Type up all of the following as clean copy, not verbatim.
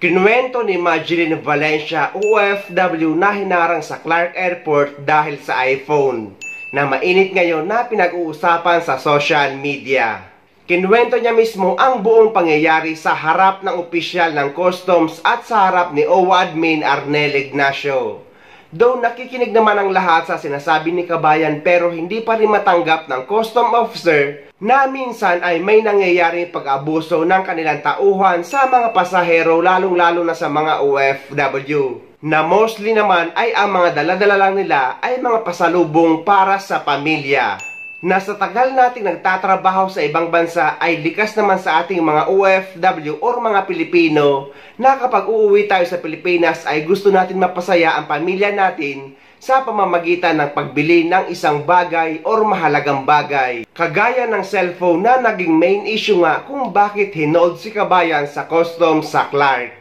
Kinuwento ni Majeline Valencia, OFW na hinarang sa Clark Airport dahil sa iPhone, na mainit ngayon na pinag-uusapan sa social media. Kinuwento niya mismo ang buong pangyayari sa harap ng opisyal ng Customs at sa harap ni OWA Admin Arnel Ignacio. Though nakikinig naman ang lahat sa sinasabi ni Kabayan pero hindi pa rin matanggap ng custom officer na minsan ay may nangyayaring pag-abuso ng kanilang tauhan sa mga pasahero lalong-lalo na sa mga OFW. Na mostly naman ay ang mga dala-dala lang nila ay mga pasalubong para sa pamilya. Na sa tagal nating nagtatrabaho sa ibang bansa ay likas naman sa ating mga OFW or mga Pilipino na kapag uuwi tayo sa Pilipinas ay gusto natin mapasaya ang pamilya natin sa pamamagitan ng pagbili ng isang bagay or mahalagang bagay. Kagaya ng cellphone na naging main issue nga kung bakit hinold si Kabayan sa customs sa Clark.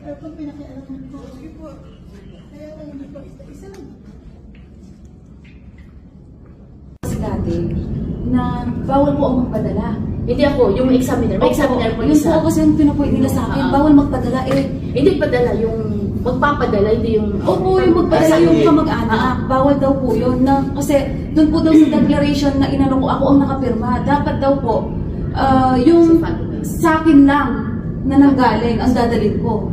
Kung pinakialaman ko, sige po. Kaya lang hindi po isa lang. Kasi dati, na bawal po ang magpadala. Hindi ako, yung examiner. May examiner po isa. Yung po kasi yung pinupoint nila sa akin, bawal magpadala hindi padala, yung magpapadala, hindi yung... Opo, yung magpadala yung kamag-anak. Bawal daw po yun. Kasi doon po daw sa declaration na inano ko, ako ang nakapirma. Dapat daw po, yung sa akin lang na nanggaling ang dadalhin ko.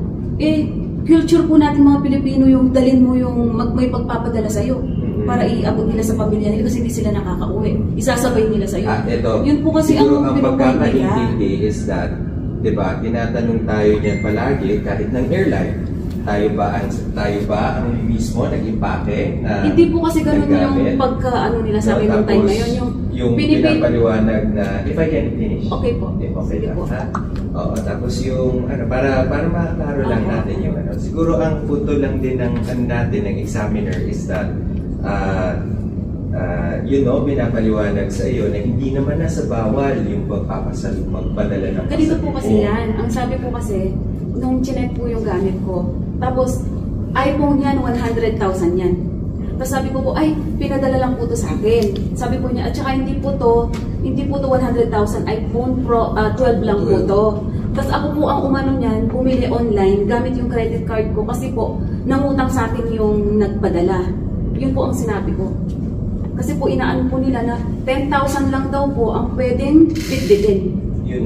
Culture po natin mga Pilipino yung dalhin mo yung may pagpapadala sa'yo para iabot nila sa pamilya nila kasi hindi sila nakakauwi. Isasabay nila sa'yo. Yun po kasi ang pagkakaintindi is that, di ba, tinatanong tayo niyan palagi kahit ng airline, tayo ba ang mismo nag-impake na hindi po kasi ganun yung pagka-ano nila sa akin ng time na yun. Yung pinapaliwanag na, if I can finish. Okay po. Okay lang, ha? Oo, tapos yung, para makaklaro lang natin yung, siguro ang punto lang din ng, natin, ng examiner is that, pinapaliwanag sa iyo na hindi naman nasa bawal yung magpadala ng pasalubong. Ganito po kasi yan. Ang sabi po kasi, nung chinek po yung gamit ko, tapos iPhone yan, 100,000 yan. Tapos sabi ko po, ay, pinadala lang po to sa akin. Sabi po niya, at saka hindi po to 100,000, iPhone Pro 12 lang po to. Tapos ako po ang umano niyan, bumili online, gamit yung credit card ko kasi po, nangutang sa akin yung nagpadala. Yun po ang sinabi ko. Kasi po, inaan po nila na 10,000 lang daw po ang pwedeng bitbitin.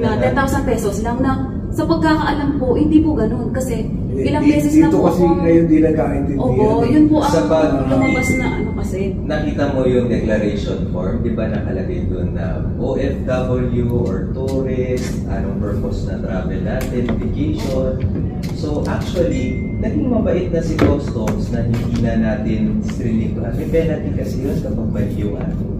Na 10,000 pesos lang na sa pagkakaalam po, hindi po ganun. Kasi ilang beses na po kasi ngayon di nagkaintindihan. Opo, yun po ang lumabas na ano kasi. Nakita mo yung declaration form, di ba nakalagay doon na OFW or tourist, anong purpose na travel natin, vacation. So actually, naging mabait na si Customs na hindi na natin strinigtuhan. May penalty kasi yun kapag mali yung ano.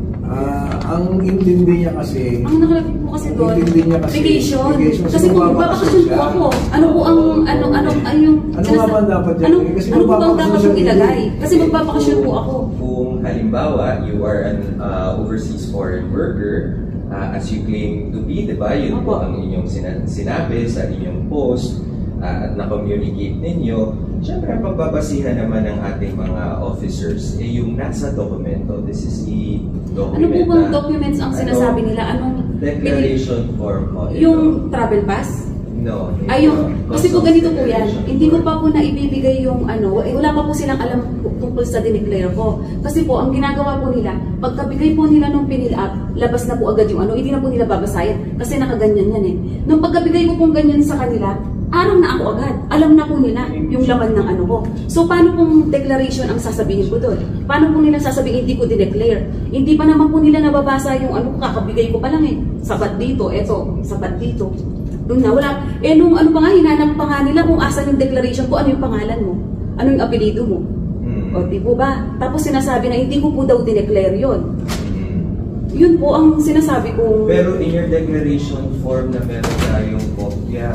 Ang intindi niya kasi, ang nakalagay po kasi doon, vacation. Kasi kung magbabakasyon po ako, ano po ang, ano nga ba dapat yan? Ano po bang dapat yung ilagay? Kasi magbabakasyon po ako. Kung halimbawa, you are an overseas foreign worker, as you claim to be, diba? Yun po ang inyong sinabi sa inyong post, at na-communicate ninyo, siyempre, pagbabasihan naman ng ating mga officers, yung nasa dokumento. This is the document. Ano po bang documents ang sinasabi nila? Anong declaration form po? Yung travel pass? No. Kasi po ganito po yan, hindi ko pa po naibibigay yung wala pa po silang alam tungkol sa dineclare ko. Kasi po, ang ginagawa po nila, pagkabigay po nila nung pinil up, labas na po agad yung hindi na po nila babasahin. Kasi nakaganyan yan eh. Nung pagkabigay ko pong ganyan sa kanila, araw na ako agad. Alam na po nila yung laman ng ko. So, paano pong declaration ang sasabihin ko doon? Paano po nila sasabihin hindi ko dineclare? Hindi pa naman po nila nababasa yung kakabigay ko pa lang eh. Sabat dito, sabat dito. Doon na, wala. Nung pa nga, hinanap pa nga nila kung asan yung declaration ko, ano yung pangalan mo? Ano yung apelido mo? O, di po ba? Tapos sinasabi na hindi ko po daw dineclare yun. Yun po ang sinasabi ko. Pero in your declaration form na meron tayong kopya,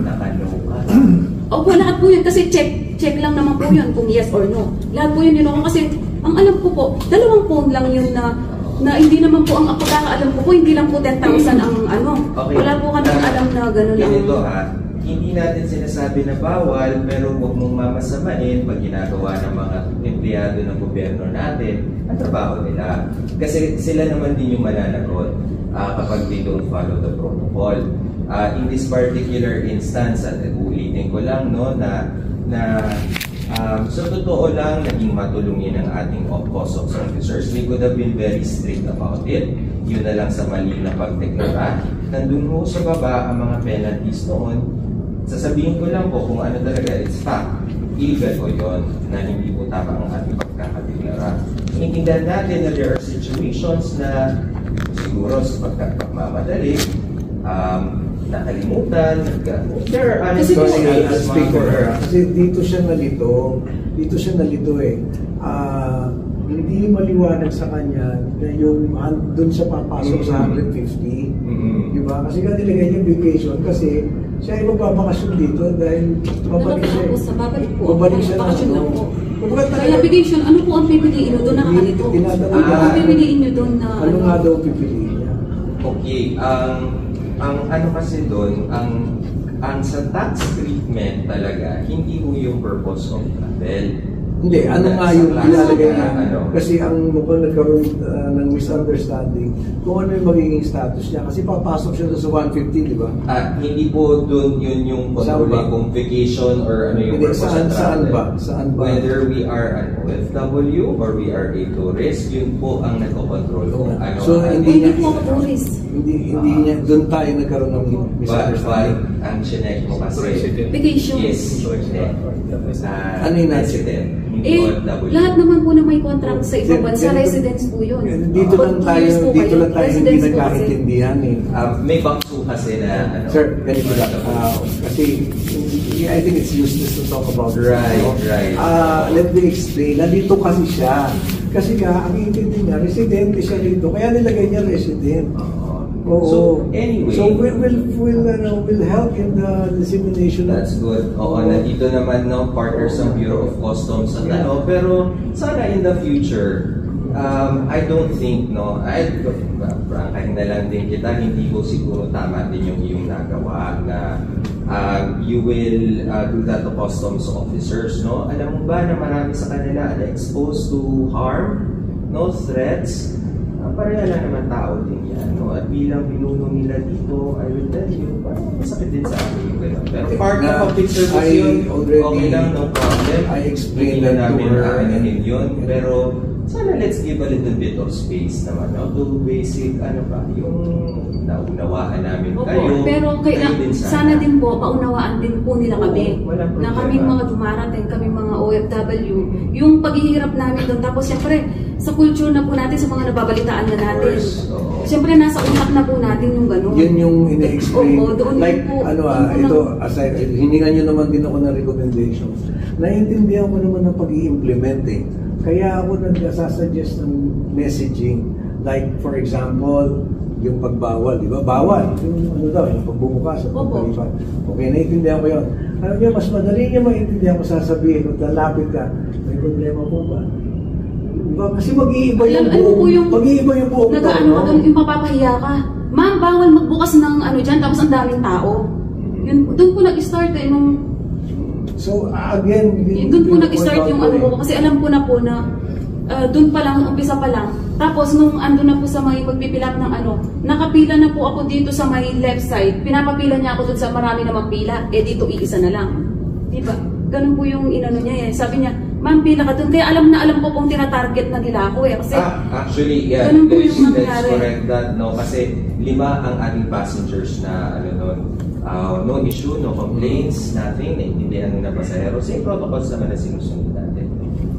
nakano ka? Opo, lahat po yun. Kasi check lang naman po yun kung yes or no. Lahat po yun kasi ang alam ko po, 2 phone lang yun na hindi naman po ang pagkakaalam ko po, hindi lang po 10,000 ang Okay. Wala po kami alam na gano'n lang. Ganito hindi natin sinasabi na bawal, pero huwag mong mamasamain pag ginagawa ng mga empleyado ng gobyerno natin ang trabaho nila. Kasi sila naman din yung mananagot kapag they don't follow the protocol. In this particular instance, at ulitin ko lang sa totoo lang, naging matulungin ang ating customs officers. We could have been very strict about it. Yun na lang sa mali na pagdeklara. Nandun ho sa baba ang mga penalties noon. Sasabihin ko lang po kung ano talaga, it's fact. Illegal po yun na hindi po tama ang ating pagkakadeklara. Iintindihan natin na there are situations na siguro sa pagkakamadali, nakalimutan, there are speak for her. Kasi dito siya nalito eh. Hindi maliwanag sa kanya na yung doon siya papasok sa 150. Diba? Kasi nga nilagay niya vacation kasi siya ay magbabakasyon dito dahil babalik siya na Kaya vacation, ano po ang pipiliin nyo doon na nakalito? Ano po ang pipiliin nyo doon na ano nga daw pipiliin niya? Okay, ang kasi doon, ang sa tax treatment talaga, hindi mo yung purpose of travel. Hindi, ano nga yung ilalagay niya? Kasi ang mukhang nagkaroon ng misunderstanding kung ano yung magiging status niya. Kasi papasok siya doon sa 150, di ba? Hindi po doon yun yung controlling kung vacation or ano yung purpose of travel. Saan ba? Whether we are an OFW or we are a tourist, yun po ang nagkocontrol kung ano. So, hindi po tourist. Hindi niya, doon tayo nagkaroon ng misunderstanding. But ang chinek mo kasi, vacation. yes, ano yung natin? Lahat naman po na may contract sa ibang bansa, residence po yun. Dito lang tayo hindi nagkaintindihan eh. May bangso kasi na Sir, ganito lang. Kasi I think it's useless to talk about it. Right. Let me explain. Nandito kasi siya. Kasi nga, ang intindi niya, residente siya dito. Kaya nilagay niya resident. So, anyway. So, we'll help in the dissemination. That's good. Nandito naman, partners ng Bureau of Customs at pero sana in the future, I don't think, prangkahin na lang din kita, hindi ko siguro tama din yung iyong nagawa na you will do that to customs officers, Alam mo ba na marami sa kanila na exposed to harm, threats? Pareha lang naman tao din yan, At bilang pinuno nila dito, I will tell you, parang masakit din sa akin yung gano'n. Pero part of public service yun, okay lang, no problem. I explained that to her. Yun, pero sana let's give a little bit of space naman, to basic, yung naunawaan namin kayo. Pero sana din po, paunawaan din po nila kami. Na kaming mga dumarating, kaming mga OFW, yung paghihirap namin doon. Tapos siyempre, sa culture na po natin, sa mga nababalitaan na natin. Siyempre, nasa utak na po natin yung gano'n. Yun yung ina-explain. Doon like, po. Ito, aside, hiningan nyo naman din ako ng recommendations. Naiintindihan ko naman ng pag-i-implement eh. Kaya ako nag-suggest ng messaging. Like, for example, yung pagbawal, di ba? Bawal. Yung yung pagbumukas. Okay, naiintindihan ko yun. Alam niyo, mas madali niya maintindihan ko sasabihin kung lalapit ka, may problema po ba? Diba? Kasi mag-iiba yung buong yung mapapahiya ka. Ma'am, bawal magbukas ng dyan, tapos ang daming tao. Doon po nag-start nung... So, again... Doon po nag-start yung ko. Kasi alam ko na po na doon pa lang, umpisa pa lang, Tapos nung ando na po sa may pagpipilap ng nakapila na po ako dito sa may left side. Pinapapila niya ako dun sa marami namang pila. Dito iisa na lang. Diba? Ganun po yung niya eh. Sabi niya, ma'am, pila ka dun. Kaya alam po kung tinatarget na nila ako eh. Kasi, actually, yeah, ganun po yung that's nangyari. correct that, no? Kasi 5 ang ating passengers na, no issue, no complaints, nothing, naiintindihan ng pasahero. Same protocols naman na sinusunod natin.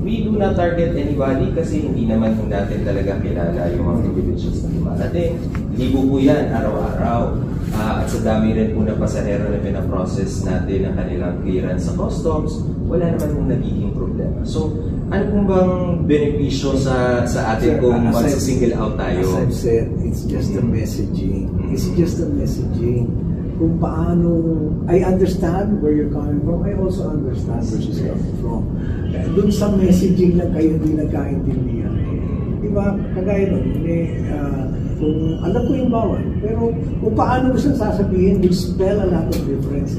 We do not target anybody kasi hindi naman po natin talaga kilala yung mga individuals na dumarating. Libo po yan, araw-araw. At sa dami rin po na pasahero na pinaprocess natin ang kanilang clearance sa customs, wala naman pong nagiging problema. So, ano pong bang benepisyo sa atin kung mag-single out tayo? As I've said, it's just the messaging. It's just the messaging. Kung paano, I understand where you're coming from, I also understand where she's coming from. Doon sa messaging lang kayo hindi nagkaintindihan. Diba? Kagaya nun, kung alam ko yung bawal, pero kung paano mo siyang sasabihin, will spell a lot of difference.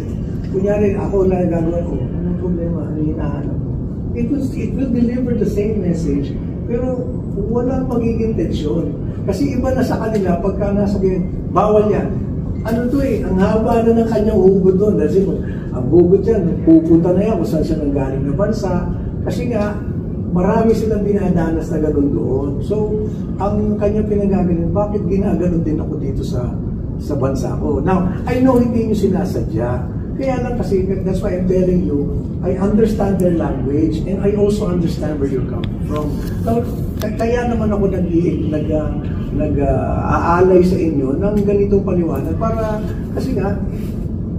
Kunyari, ako lang gagawin ko, anong problema, ano hinahanap mo? It will deliver the same message, pero walang magiging tensyon. Kasi iba na sa kanila, pagka nasabihin, bawal yan. Ano to eh, ang haba na ng kanyang hugot doon. Kasi ang hugot yan, pupunta na yan kung saan siya nanggaling na bansa. Kasi nga, marami silang dinadanas na gano'n doon. So, ang kanyang pinagagaling, bakit ginaganon din ako dito sa bansa ko? Now, I know hindi nyo sinasadya. Kaya lang kasi, that's why I'm telling you, I understand their language and I also understand where you're coming from. Now, kaya naman ako nag-aalay sa inyo ng ganitong paliwanag para, kasi nga,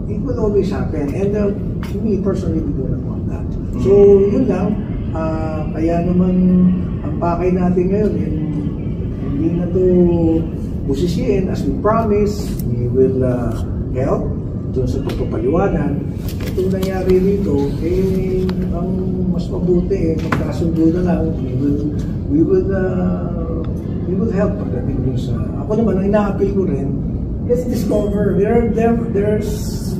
it will always happen. And me personally, we don't want that. So, yun lang. Kaya naman ang pakay natin ngayon hindi na to busisiin. As we promise, we will help doon sa pagpapaliwanag. Itong nangyari rito, ang mas mabuti magkasundo na lang. We will help pagdating dun sa, ako naman ang ina-appeal ko rin, let's discover there's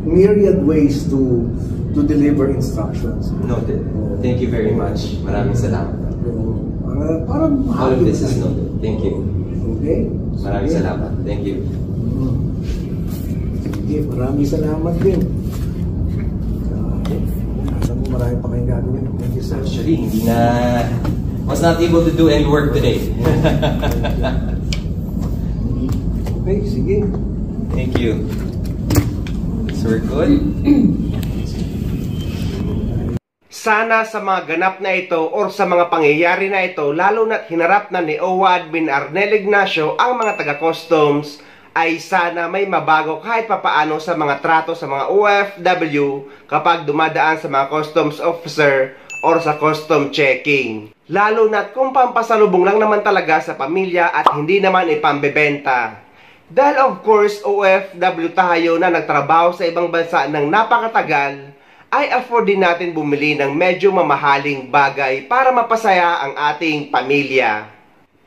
myriad ways to deliver instructions. Noted. Thank you very much. Maraming salamat. All of this is noted. Thank you. Okay? Maraming salamat. Thank you. Sige, maraming salamat din. Alam mo, marami pa kayong gagawin. Thank you, sir. Actually, was not able to do any work today. Okay, sige. Thank you. So we're good? Sana sa mga ganap na ito or sa mga pangyayari na ito, lalo na't hinarap na ni OWA Admin Arnel Ignacio ang mga taga-customs, ay sana may mabago kahit papaano sa mga trato sa mga OFW kapag dumadaan sa mga customs officer or sa custom checking. Lalo na't kung pampasalubong lang naman talaga sa pamilya at hindi naman ipambebenta. Dahil of course, OFW tayo na nagtrabaho sa ibang bansa ng napakatagal, ay afford din natin bumili ng medyo mamahaling bagay para mapasaya ang ating pamilya.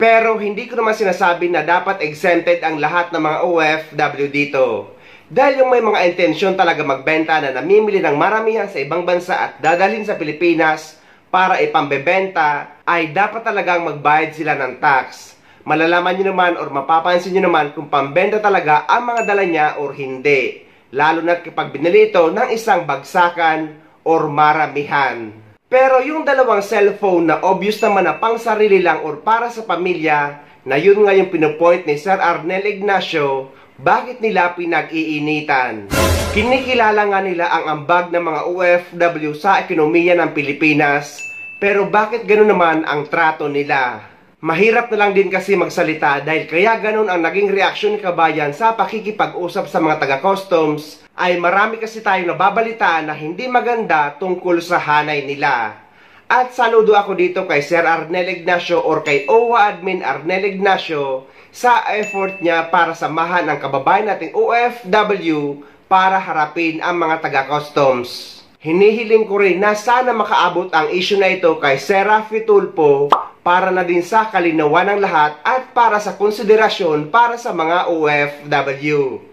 Pero hindi ko naman sinasabi na dapat exempted ang lahat ng mga OFW dito. Dahil yung may mga intensyon talaga magbenta na namimili ng maramihan sa ibang bansa at dadalhin sa Pilipinas para ipambebenta, ay dapat talagang magbayad sila ng tax. Malalaman nyo naman or mapapansin nyo naman kung pambenta talaga ang mga dala niya or hindi. Lalo na kapag binili ito ng isang bagsakan or maramihan. Pero yung dalawang cellphone na obvious naman na pang sarili lang or para sa pamilya, na yun nga yung pinupoint ni Sir Arnel Ignacio, bakit nila pinag-iinitan? Kinikilala nga nila ang ambag ng mga OFW sa ekonomiya ng Pilipinas, pero bakit gano'n naman ang trato nila? Mahirap na lang din kasi magsalita dahil kaya ganun ang naging reaksyon ni kabayan sa pakikipag-usap sa mga taga-customs, ay marami kasi tayong nababalitaan na hindi maganda tungkol sa hanay nila. At saludo ako dito kay Sir Arnel Ignacio or kay OWA Admin Arnel Ignacio sa effort niya para samahan ang kababayan nating OFW para harapin ang mga taga-customs. Hinihiling ko rin na sana makaabot ang issue na ito kay Sir Rafi Tulfo para na din sa kalinawan ng lahat at para sa konsiderasyon para sa mga OFW.